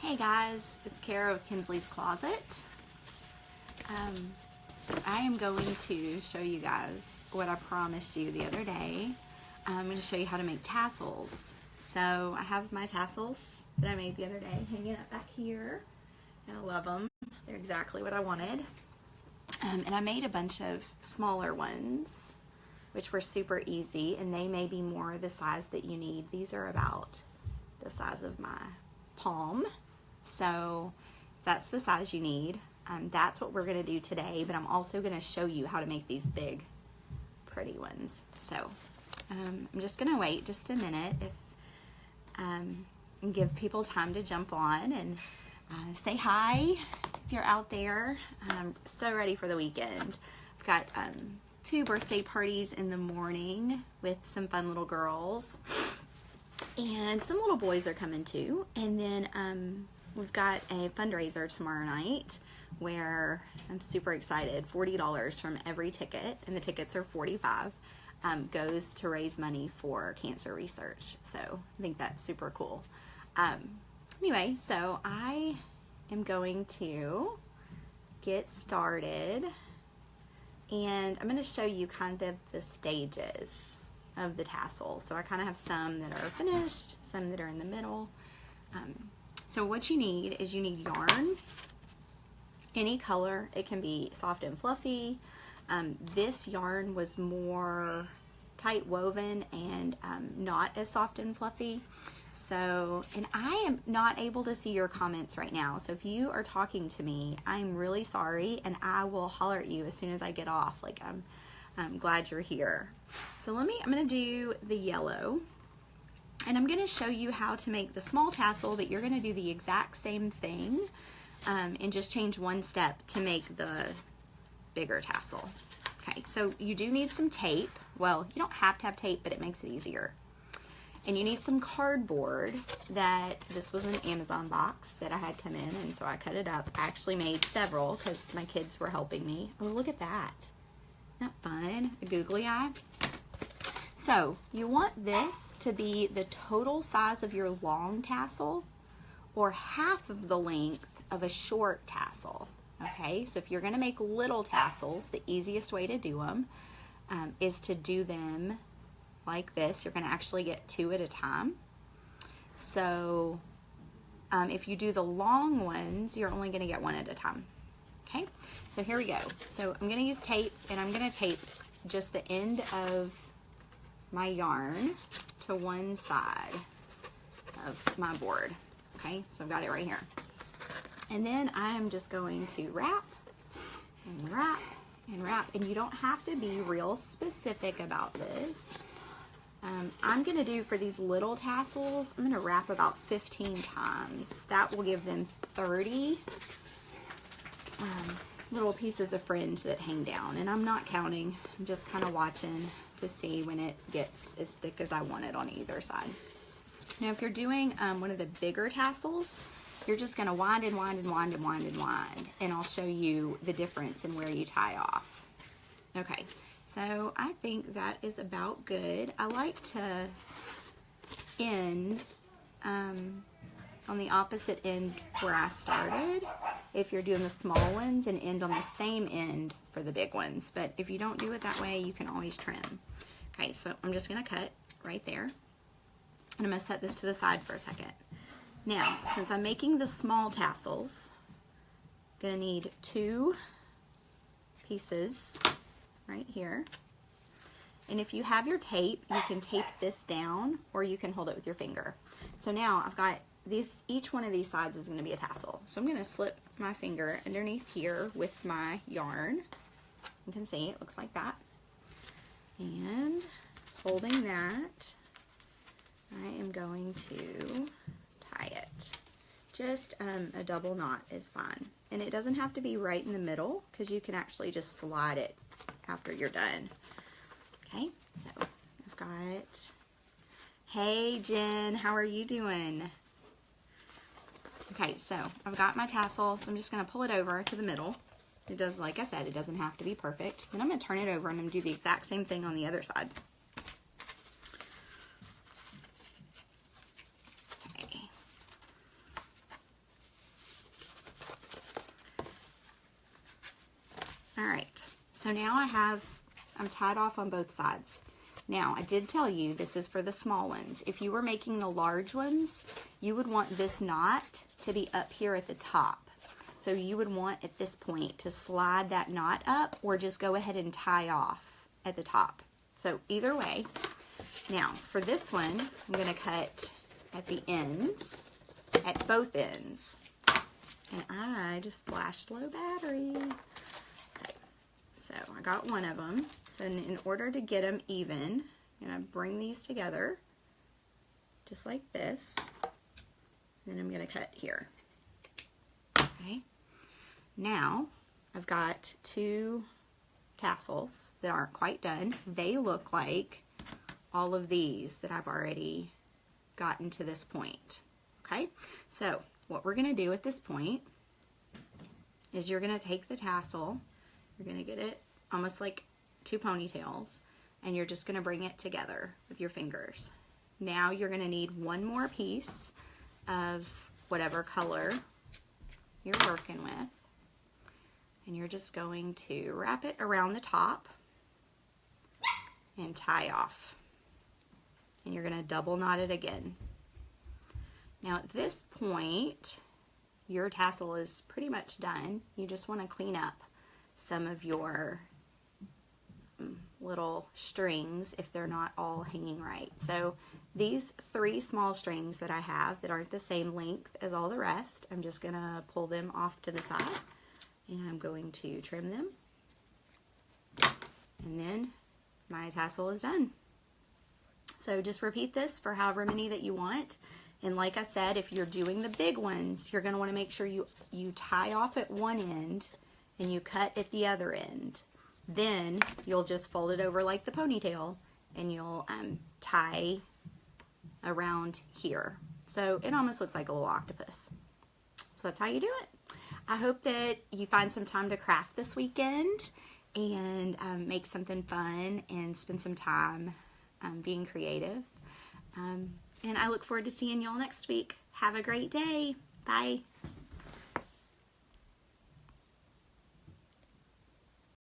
Hey guys, it's Kara with Kinsley's Closet. I am going to show you guys what I promised you the other day. I'm going to show you how to make tassels. So I have my tassels that I made the other day hanging up back here. And I love them. They're exactly what I wanted. And I made a bunch of smaller ones, which were super easy, and they may be more the size that you need. These are about the size of my palm. So that's the size you need. That's what we're going to do today, but I'm also going to show you how to make these big, pretty ones. So I'm just going to wait just a minute and give people time to jump on and say hi if you're out there. I'm so ready for the weekend. I've got 2 birthday parties in the morning with some fun little girls, and some little boys are coming too. And then we've got a fundraiser tomorrow night where I'm super excited. $40 from every ticket, and the tickets are $45, goes to raise money for cancer research. So I think that's super cool. Anyway, so I am going to get started, and I'm going to show you kind of the stages of the tassel. So I kind of have some that are finished, some that are in the middle. So what you need is you need yarn, any color. It can be soft and fluffy. This yarn was more tight woven and not as soft and fluffy. So, and I am not able to see your comments right now. So if you are talking to me, I'm really sorry, and I will holler at you as soon as I get off. Like, I'm glad you're here. So I'm going to do the yellow, and I'm going to show you how to make the small tassel, but you're going to do the exact same thing and just change one step to make the bigger tassel. Okay, so you do need some tape. Well, you don't have to have tape, but it makes it easier. And you need some cardboard. This was an Amazon box that I had come in, and so I cut it up. I actually made several because my kids were helping me. Oh, look at that. Isn't that fun? A googly eye. So you want this to be the total size of your long tassel, or half of the length of a short tassel. Okay, so if you're going to make little tassels, the easiest way to do them is to do them like this. You're going to actually get 2 at a time. So if you do the long ones, you're only going to get 1 at a time. Okay, so here we go. So I'm going to use tape, and I'm going to tape just the end of my yarn to one side of my board. Okay, so I've got it right here. And then I'm just going to wrap and wrap and wrap. And you don't have to be real specific about this. I'm going to do, for these little tassels, I'm going to wrap about 15 times. That will give them 30 little pieces of fringe that hang down. And I'm not counting. I'm just kind of watching to see when it gets as thick as I want it on either side. Now, if you're doing one of the bigger tassels, you're just going to wind and wind and wind and wind and wind. And I'll show you the difference in where you tie off. Okay. So I think that is about good. I like to end on the opposite end where I started, if you're doing the small ones, and end on the same end for the big ones. But if you don't do it that way, you can always trim. Okay, so I'm just going to cut right there. And I'm going to set this to the side for a second. Now, since I'm making the small tassels, I'm going to need 2 pieces right here. And if you have your tape, you can tape this down, or you can hold it with your finger. So now I've got these, each one of these sides is going to be a tassel. So I'm going to slip my finger underneath here with my yarn. You can see it looks like that. And holding that, I am going to tie it. Just a double knot is fine. And it doesn't have to be right in the middle, because you can actually just slide it after you're done. Okay, so I've got, hey Jen, how are you doing? Okay, so I've got my tassel, so I'm just going to pull it over to the middle. It does, like I said, it doesn't have to be perfect. Then I'm going to turn it over, and I'm going to do the exact same thing on the other side. Okay. So now I'm tied off on both sides. Now, I did tell you this is for the small ones. If you were making the large ones, you would want this knot to be up here at the top. So you would want at this point to slide that knot up or just go ahead and tie off at the top. So either way. Now, for this one, I'm going to cut at the ends, at both ends. And I just flashed low battery. Okay, so I got one of them. So in order to get them even, I'm going to bring these together just like this. And then I'm going to cut here. Okay. Now, I've got 2 tassels that aren't quite done. They look like all of these that I've already gotten to this point. Okay, so what we're going to do at this point is you're going to take the tassel, you're going to get it almost like 2 ponytails, and you're just going to bring it together with your fingers. Now you're going to need one more piece of whatever color you're working with, and you're just going to wrap it around the top and tie off. And you're going to double knot it again. Now at this point, your tassel is pretty much done. You just want to clean up some of your little strings if they're not all hanging right. So these 3 small strings that I have that aren't the same length as all the rest, I'm just going to pull them off to the side and I'm going to trim them. And then my tassel is done. So just repeat this for however many that you want. And like I said, if you're doing the big ones, you're going to want to make sure you tie off at one end and you cut at the other end. Then you'll just fold it over like the ponytail and you'll tie around here. So it almost looks like a little octopus. So that's how you do it. I hope that you find some time to craft this weekend and make something fun and spend some time being creative. And I look forward to seeing y'all next week. Have a great day. Bye.